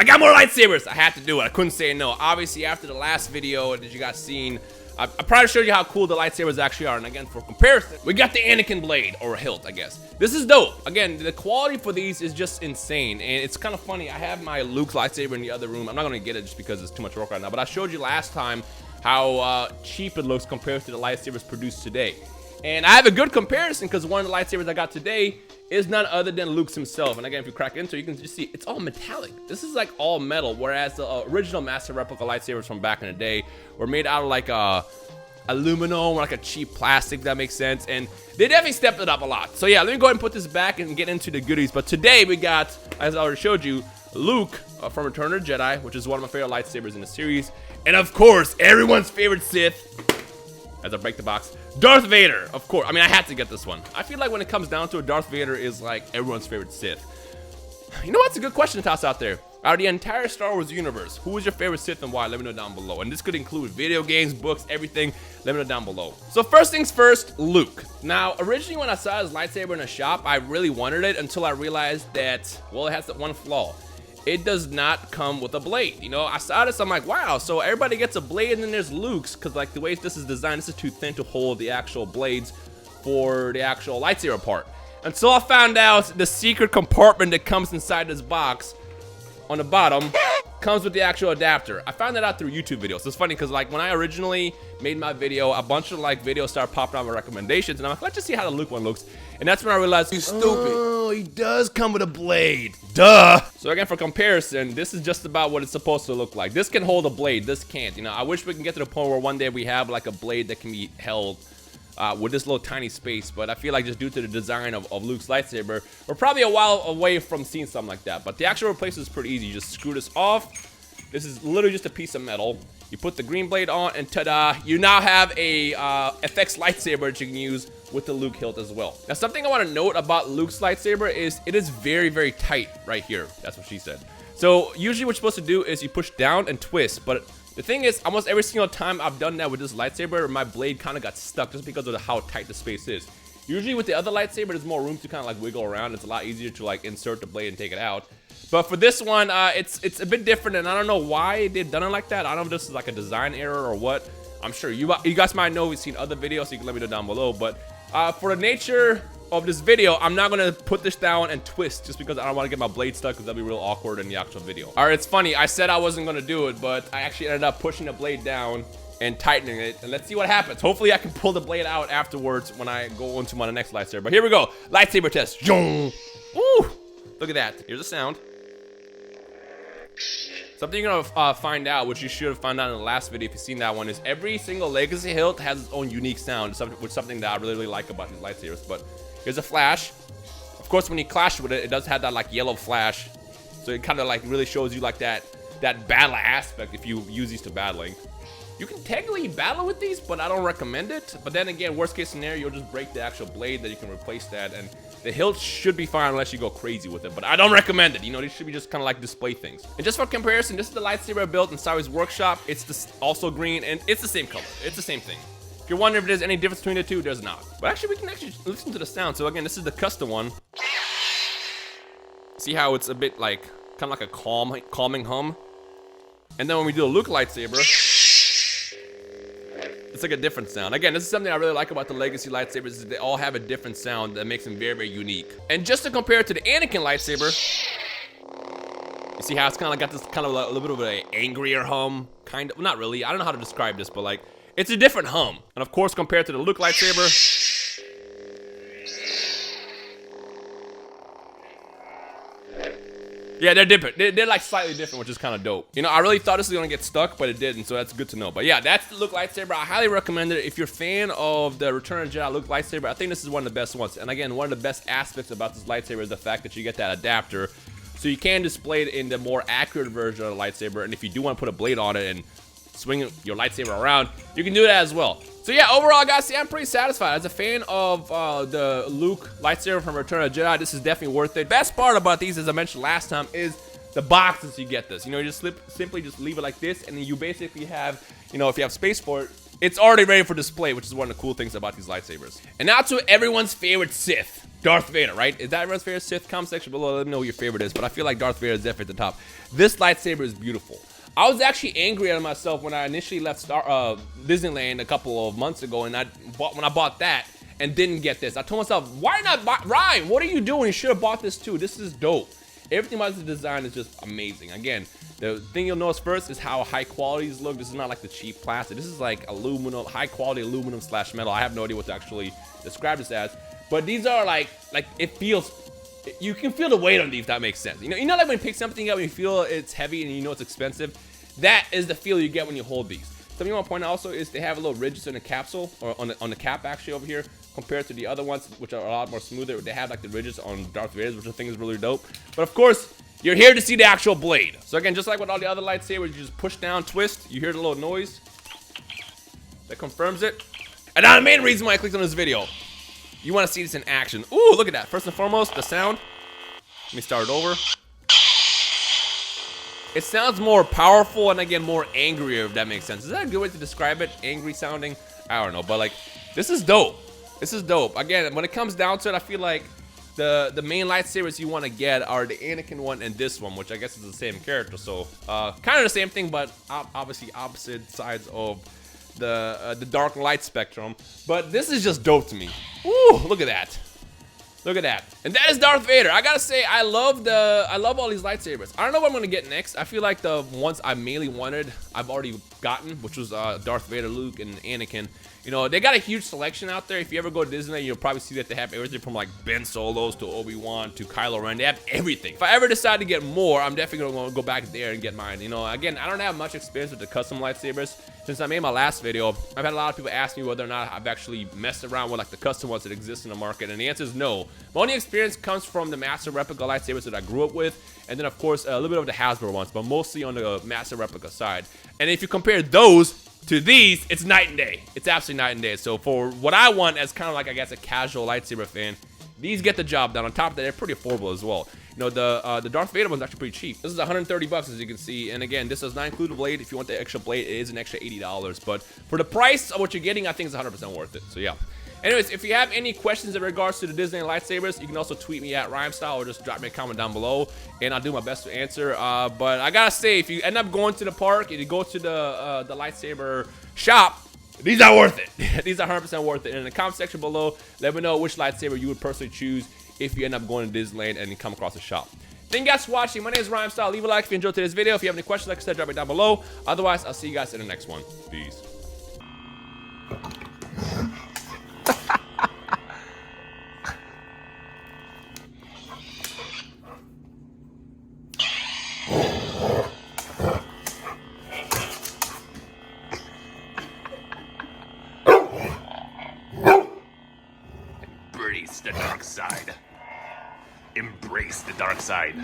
I got more lightsabers. I had to do it. I couldn't say no. Obviously, after the last video that you guys seen, I probably showed you how cool the lightsabers actually are. And again, for comparison, we got the Anakin blade, or hilt, I guess. This is dope. Again, the quality for these is just insane. And it's kind of funny. I have my Luke lightsaber in the other room. I'm not going to get it just because it's too much work right now. But I showed you last time how cheap it looks compared to the lightsabers produced today. And I have a good comparison because one of the lightsabers I got today is none other than Luke's himself. And again, if you crack into it, you can just see it's all metallic. This is like all metal, whereas the original master replica lightsabers from back in the day were made out of like aluminum or like a cheap plastic, if that makes sense. And they definitely stepped it up a lot. So yeah, let me go ahead and put this back and get into the goodies. But today we got, as I already showed you, Luke from Return of the Jedi, which is one of my favorite lightsabers in the series. And of course, everyone's favorite Sith, as I break the box, Darth Vader, of course. I mean, I had to get this one. I feel like when it comes down to it, Darth Vader is like everyone's favorite Sith. You know what's a good question to toss out there? Out of the entire Star Wars universe, who is your favorite Sith and why? Let me know down below. And this could include video games, books, everything. Let me know down below. So first things first, Luke. Now, originally when I saw his lightsaber in a shop, I really wanted it until I realized that, well, it has that one flaw. It does not come with a blade. You know, I saw this, I'm like, wow, so everybody gets a blade and then there's Luke's, because like the way this is designed, this is too thin to hold the actual blades for the actual lightsaber part. Until I found out the secret compartment that comes inside this box on the bottom comes with the actual adapter. I found that out through YouTube videos. It's funny because like when I originally made my video, a bunch of like videos started popping out with recommendations, and I'm like, let's just see how the Luke one looks. And that's when I realized, you stupid. Oh, he does come with a blade. Duh. So again, for comparison, this is just about what it's supposed to look like. This can hold a blade. This can't. You know, I wish we can get to the point where one day we have like a blade that can be held with this little tiny space, but I feel like just due to the design of Luke's lightsaber, we're probably a while away from seeing something like that. But the actual replacement is pretty easy. You just screw this off. This is literally just a piece of metal. You put the green blade on, and ta-da! You now have a FX lightsaber that you can use with the Luke hilt as well. Now, something I want to note about Luke's lightsaber is it is very, very tight right here. That's what she said. So usually what you're supposed to do is you push down and twist, but the thing is, almost every single time I've done that with this lightsaber, my blade kind of got stuck just because of how tight the space is. Usually with the other lightsaber, there's more room to kind of like wiggle around. It's a lot easier to like insert the blade and take it out. But for this one, it's a bit different, and I don't know why they've done it like that. I don't know if this is like a design error or what. I'm sure you guys might know. We've seen other videos, so you can let me know down below. But for the nature of this video, I'm not gonna put this down and twist just because I don't want to get my blade stuck, because that'd be real awkward in the actual video. All right, it's funny. I said I wasn't gonna do it, but I actually ended up pushing the blade down and tightening it, and let's see what happens. Hopefully I can pull the blade out afterwards when I go into my next lightsaber. But here we go, lightsaber test. Ooh, look at that. Here's the sound. Something you're gonna find out, which you should have found out in the last video if you've seen that one, is every single legacy hilt has its own unique sound, which is something that I really like about these lightsabers. But here's a flash. Of course, when you clash with it, it does have that like yellow flash, so it kind of like really shows you like that battle aspect if you use these to battling. You can technically battle with these, but I don't recommend it. But then again, worst case scenario, you'll just break the actual blade that you can replace that, and the hilt should be fine unless you go crazy with it, but I don't recommend it. You know, these should be just kind of like display things. And just for comparison, this is the lightsaber I built in Star Wars Workshop. It's also green, and it's the same color. It's the same thing. If you're wondering if there's any difference between the two, there's not. But actually, we can actually listen to the sound. So again, this is the custom one. See how it's a bit like, kind of like a calming hum? And then when we do a Luke lightsaber, it's like a different sound. Again, this is something I really like about the legacy lightsabers, is they all have a different sound that makes them very, very unique. And just to compare it to the Anakin lightsaber, you see how it's kind of got this kind of a little bit of an angrier hum? Kind of, well, not really. I don't know how to describe this, but like, it's a different hum. And of course, compared to the Luke lightsaber, yeah, they're different. They're like slightly different, which is kind of dope. You know, I really thought this was gonna get stuck, but it didn't, so that's good to know. But yeah, that's the Luke lightsaber. I highly recommend it. If you're a fan of the Return of the Jedi Luke lightsaber, I think this is one of the best ones. And again, one of the best aspects about this lightsaber is the fact that you get that adapter, so you can display it in the more accurate version of the lightsaber. And if you do want to put a blade on it and swing your lightsaber around, you can do that as well. So yeah, overall, guys, see, I'm pretty satisfied. As a fan of the Luke lightsaber from Return of the Jedi, this is definitely worth it. Best part about these, as I mentioned last time, is the boxes you get this. You know, you just simply just leave it like this, and then you basically have, you know, if you have space for it, it's already ready for display, which is one of the cool things about these lightsabers. And now to everyone's favorite Sith, Darth Vader, right? Is that everyone's favorite Sith? Comment section below, let me know what your favorite is, but I feel like Darth Vader is definitely at the top. This lightsaber is beautiful. I was actually angry at myself when I initially left Disneyland a couple of months ago, and when I bought that and didn't get this. I told myself, why not buy Rhyme? What are you doing? You should have bought this too. This is dope. Everything about the design is just amazing. Again, the thing you'll notice first is how high quality these look. This is not like the cheap plastic. This is like aluminum, high quality aluminum / metal. I have no idea what to actually describe this as. But these are like it feels, you can feel the weight on these, if that makes sense. You know like when you pick something up and you feel it's heavy and you know it's expensive? That is the feel you get when you hold these. Something I want to point out also is they have a little ridges in the capsule, or on the cap actually over here, compared to the other ones, which are a lot more smoother. They have like the ridges on Darth Vader's, which I think is really dope. But of course, you're here to see the actual blade. So again, just like with all the other lightsabers, you just push down, twist, you hear the little noise. That confirms it. And now the main reason why I clicked on this video, you want to see this in action. Ooh, look at that. First and foremost, the sound. Let me start it over. It sounds more powerful and again more angrier, if that makes sense. Is that a good way to describe it? Angry sounding? I don't know, but like, this is dope. This is dope. Again, when it comes down to it, I feel like the main lightsabers you want to get are the Anakin one and this one, which I guess is the same character. So kind of the same thing, but obviously opposite sides of the dark light spectrum. But this is just dope to me. Ooh, look at that. Look at that. And that is Darth Vader. I gotta say, I love all these lightsabers. I don't know what I'm gonna get next. I feel like the ones I mainly wanted, I've already gotten, which was Darth Vader, Luke, and Anakin. You know, they got a huge selection out there. If you ever go to Disneyland, you'll probably see that they have everything from like Ben Solos to Obi-Wan to Kylo Ren. They have everything. If I ever decide to get more, I'm definitely gonna go back there and get mine. You know, again, I don't have much experience with the custom lightsabers. Since I made my last video, I've had a lot of people ask me whether or not I've actually messed around with like the custom ones that exist in the market, and the answer is no. My only experience comes from the master replica lightsabers that I grew up with, and then of course a little bit of the Hasbro ones, but mostly on the master replica side. And if you compare those to these, it's night and day. It's absolutely night and day. So for what I want as kind of like, I guess, a casual lightsaber fan, these get the job done. On top of that, they're pretty affordable as well. You know, the Darth Vader one's actually pretty cheap. This is 130 bucks, as you can see. And again, this does not include the blade. If you want the extra blade, it is an extra $80. But for the price of what you're getting, I think it's 100% worth it. So yeah. Anyways, if you have any questions in regards to the Disneyland lightsabers, you can also tweet me at Rhymestyle or just drop me a comment down below, and I'll do my best to answer. But I gotta say, if you end up going to the park and you go to the lightsaber shop, these are worth it. These are 100% worth it. And in the comment section below, let me know which lightsaber you would personally choose if you end up going to Disneyland and you come across the shop. Thank you guys for watching. My name is Rhymestyle. Leave a like if you enjoyed today's video. If you have any questions, like I said, drop it down below. Otherwise, I'll see you guys in the next one. Peace. Embrace the dark side. Embrace the dark side.